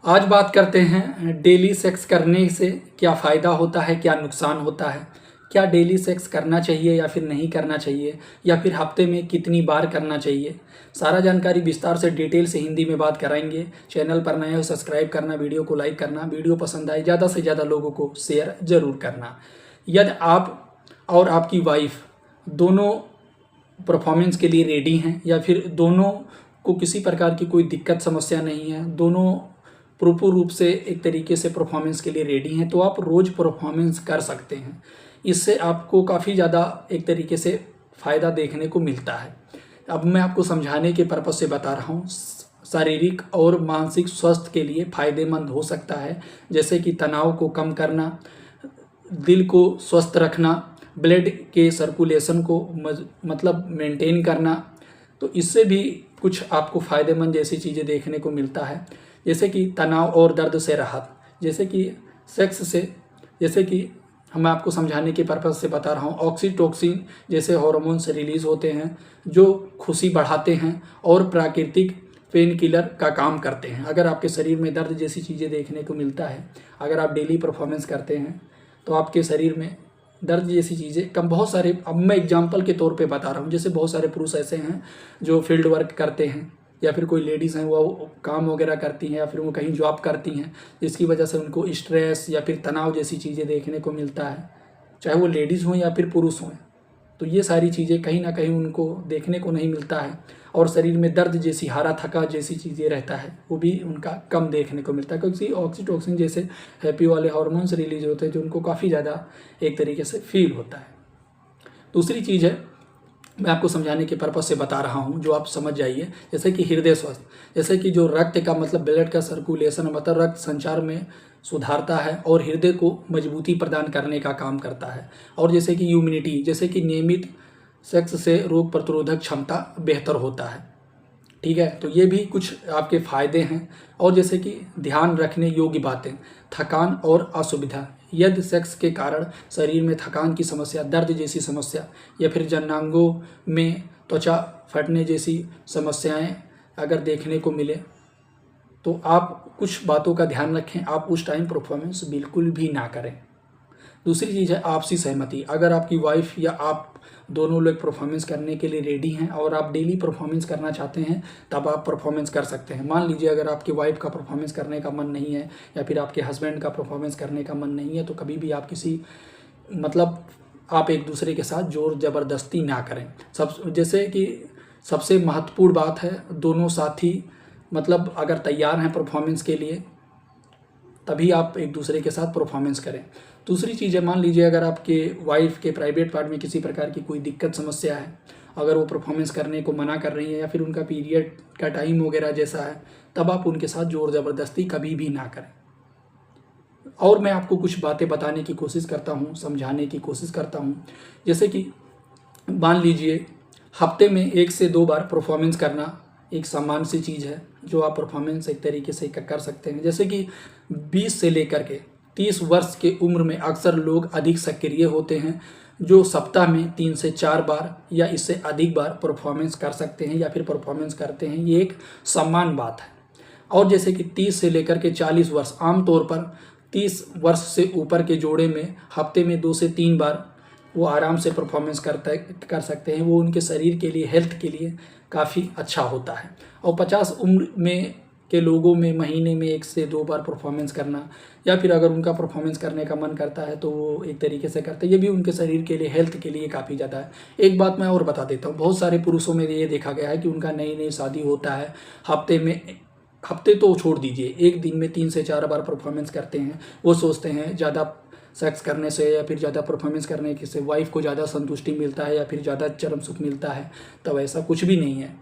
आज बात करते हैं डेली सेक्स करने से क्या फ़ायदा होता है, क्या नुकसान होता है। क्या डेली सेक्स करना चाहिए या फिर नहीं करना चाहिए, या फिर हफ्ते में कितनी बार करना चाहिए। सारा जानकारी विस्तार से डिटेल से हिंदी में बात कराएंगे। चैनल पर नए हो सब्सक्राइब करना, वीडियो को लाइक करना, वीडियो पसंद आए ज़्यादा से ज़्यादा लोगों को शेयर ज़रूर करना। यदि आप और आपकी वाइफ दोनों परफॉर्मेंस के लिए रेडी हैं, या फिर दोनों को किसी प्रकार की कोई दिक्कत समस्या नहीं है, दोनों प्रॉपर रूप से एक तरीके से परफॉर्मेंस के लिए रेडी हैं, तो आप रोज़ परफॉर्मेंस कर सकते हैं। इससे आपको काफ़ी ज़्यादा एक तरीके से फ़ायदा देखने को मिलता है। अब मैं आपको समझाने के पर्पज़ से बता रहा हूँ। शारीरिक और मानसिक स्वास्थ्य के लिए फ़ायदेमंद हो सकता है, जैसे कि तनाव को कम करना, दिल को स्वस्थ रखना, ब्लड के सर्कुलेशन को मतलब मेंटेन करना। तो इससे भी कुछ आपको फ़ायदेमंद जैसी चीज़ें देखने को मिलता है, जैसे कि तनाव और दर्द से राहत। जैसे कि सेक्स से, जैसे कि मैं आपको समझाने के पर्पज़ से बता रहा हूँ, ऑक्सीटोसिन जैसे हार्मोन्स रिलीज़ होते हैं जो खुशी बढ़ाते हैं और प्राकृतिक पेन किलर का काम करते हैं। अगर आपके शरीर में दर्द जैसी चीज़ें देखने को मिलता है, अगर आप डेली परफॉर्मेंस करते हैं, तो आपके शरीर में दर्द जैसी चीज़ें कम। बहुत सारे, अब मैं एग्जांपल के तौर पे बता रहा हूँ, जैसे बहुत सारे पुरुष ऐसे हैं जो फील्ड वर्क करते हैं, या फिर कोई लेडीज़ हैं वो काम वगैरह करती हैं, या फिर वो कहीं जॉब करती हैं, जिसकी वजह से उनको स्ट्रेस या फिर तनाव जैसी चीज़ें देखने को मिलता है, चाहे वो लेडीज़ हों या फिर पुरुष हों। तो ये सारी चीज़ें कहीं ना कहीं उनको देखने को नहीं मिलता है, और शरीर में दर्द जैसी, हारा थका जैसी चीज़ें रहता है, वो भी उनका कम देखने को मिलता है, क्योंकि ऑक्सीटोसिन जैसे हैप्पी वाले हार्मोन्स रिलीज होते हैं जो उनको काफ़ी ज़्यादा एक तरीके से फील होता है। दूसरी चीज़ है, मैं आपको समझाने के पर्पज़ से बता रहा हूँ, जो आप समझ जाइए। जैसे कि हृदय स्वास्थ्य, जैसे कि जो रक्त का मतलब ब्लड का सर्कुलेशन, मतलब रक्त संचार में सुधारता है और हृदय को मजबूती प्रदान करने का काम करता है। और जैसे कि इम्यूनिटी, जैसे कि नियमित सेक्स से रोग प्रतिरोधक क्षमता बेहतर होता है। ठीक है, तो ये भी कुछ आपके फ़ायदे हैं। और जैसे कि ध्यान रखने योग्य बातें, थकान और असुविधा। यदि सेक्स के कारण शरीर में थकान की समस्या, दर्द जैसी समस्या, या फिर जननांगों में त्वचा फटने जैसी समस्याएं अगर देखने को मिले, तो आप कुछ बातों का ध्यान रखें, आप उस टाइम परफॉर्मेंस बिल्कुल भी ना करें। दूसरी चीज़ है आपसी सहमति। अगर आपकी वाइफ या आप दोनों लोग परफॉर्मेंस करने के लिए रेडी हैं और आप डेली परफॉर्मेंस करना चाहते हैं, तब आप परफॉर्मेंस कर सकते हैं। मान लीजिए अगर आपकी वाइफ का परफॉर्मेंस करने का मन नहीं है, या फिर आपके हस्बैंड का परफॉर्मेंस करने का मन नहीं है, तो कभी भी आप किसी मतलब आप एक दूसरे के साथ जोर ज़बरदस्ती ना करें। जैसे कि सबसे महत्वपूर्ण बात है, दोनों साथी मतलब अगर तैयार हैं परफॉर्मेंस के लिए, तभी आप एक दूसरे के साथ परफॉर्मेंस करें। दूसरी चीज़ है, मान लीजिए अगर आपके वाइफ के प्राइवेट पार्ट में किसी प्रकार की कोई दिक्कत समस्या है, अगर वो परफॉर्मेंस करने को मना कर रही है, या फिर उनका पीरियड का टाइम वगैरह जैसा है, तब आप उनके साथ ज़ोर ज़बरदस्ती कभी भी ना करें। और मैं आपको कुछ बातें बताने की कोशिश करता हूँ, समझाने की कोशिश करता हूँ। जैसे कि मान लीजिए हफ्ते में 1 से 2 बार परफॉर्मेंस करना एक सामान्य सी चीज़ है, जो आप परफॉर्मेंस एक तरीके से कर सकते हैं। जैसे कि 20 से लेकर के 30 वर्ष के उम्र में अक्सर लोग अधिक सक्रिय होते हैं, जो सप्ताह में 3 से 4 बार या इससे अधिक बार परफॉर्मेंस कर सकते हैं या फिर परफॉर्मेंस करते हैं। ये एक सामान्य बात है। और जैसे कि 30 से लेकर के 40 वर्ष, आमतौर पर 30 वर्ष से ऊपर के जोड़े में हफ्ते में 2 से 3 बार वो आराम से परफॉर्मेंस कर सकते हैं। वो उनके शरीर के लिए, हेल्थ के लिए काफ़ी अच्छा होता है। और 50 उम्र में के लोगों में महीने में 1 से 2 बार परफॉर्मेंस करना, या फिर अगर उनका परफॉर्मेंस करने का मन करता है तो वो एक तरीके से करते हैं। ये भी उनके शरीर के लिए, हेल्थ के लिए काफ़ी ज़्यादा है। एक बात मैं और बता देता हूँ, बहुत सारे पुरुषों में ये देखा गया है कि उनका नई नई शादी होता है, हफ्ते तो छोड़ दीजिए, एक दिन में 3 से 4 बार परफॉर्मेंस करते हैं। वो सोचते हैं ज़्यादा सेक्स करने से या फिर ज़्यादा परफॉर्मेंस करने से वाइफ को ज़्यादा संतुष्टि मिलता है या फिर ज़्यादा चरम सुख मिलता है। तब ऐसा कुछ भी नहीं है।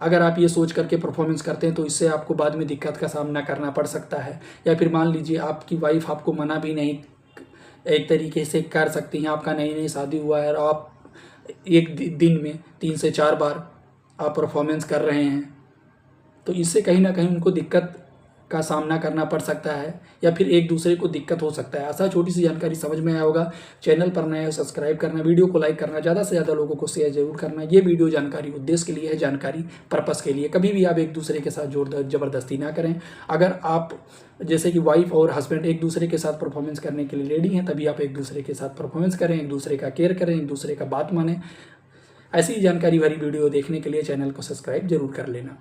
अगर आप ये सोच करके परफॉर्मेंस करते हैं तो इससे आपको बाद में दिक्कत का सामना करना पड़ सकता है। या फिर मान लीजिए आपकी वाइफ आपको मना भी नहीं एक तरीके से कर सकती हैं, आपका नई नई शादी हुआ है और आप एक दिन में 3 से 4 बार आप परफॉर्मेंस कर रहे हैं, तो इससे कहीं ना कहीं उनको दिक्कत का सामना करना पड़ सकता है या फिर एक दूसरे को दिक्कत हो सकता है। ऐसा छोटी सी जानकारी समझ में आया होगा। चैनल पर नए हो सब्सक्राइब करना, वीडियो को लाइक करना, ज़्यादा से ज़्यादा लोगों को शेयर जरूर करना। ये वीडियो जानकारी उद्देश्य के लिए है, जानकारी पर्पज़ के लिए। कभी भी आप एक दूसरे के साथ जोर जबरदस्ती ना करें। अगर आप जैसे कि वाइफ और हस्बैंड एक दूसरे के साथ परफॉर्मेंस करने के लिए रेडी हैं, तभी आप एक दूसरे के साथ परफॉर्मेंस करें, एक दूसरे का केयर करें, एक दूसरे का बात मानें। ऐसी जानकारी भरी वीडियो देखने के लिए चैनल को सब्सक्राइब जरूर कर लेना।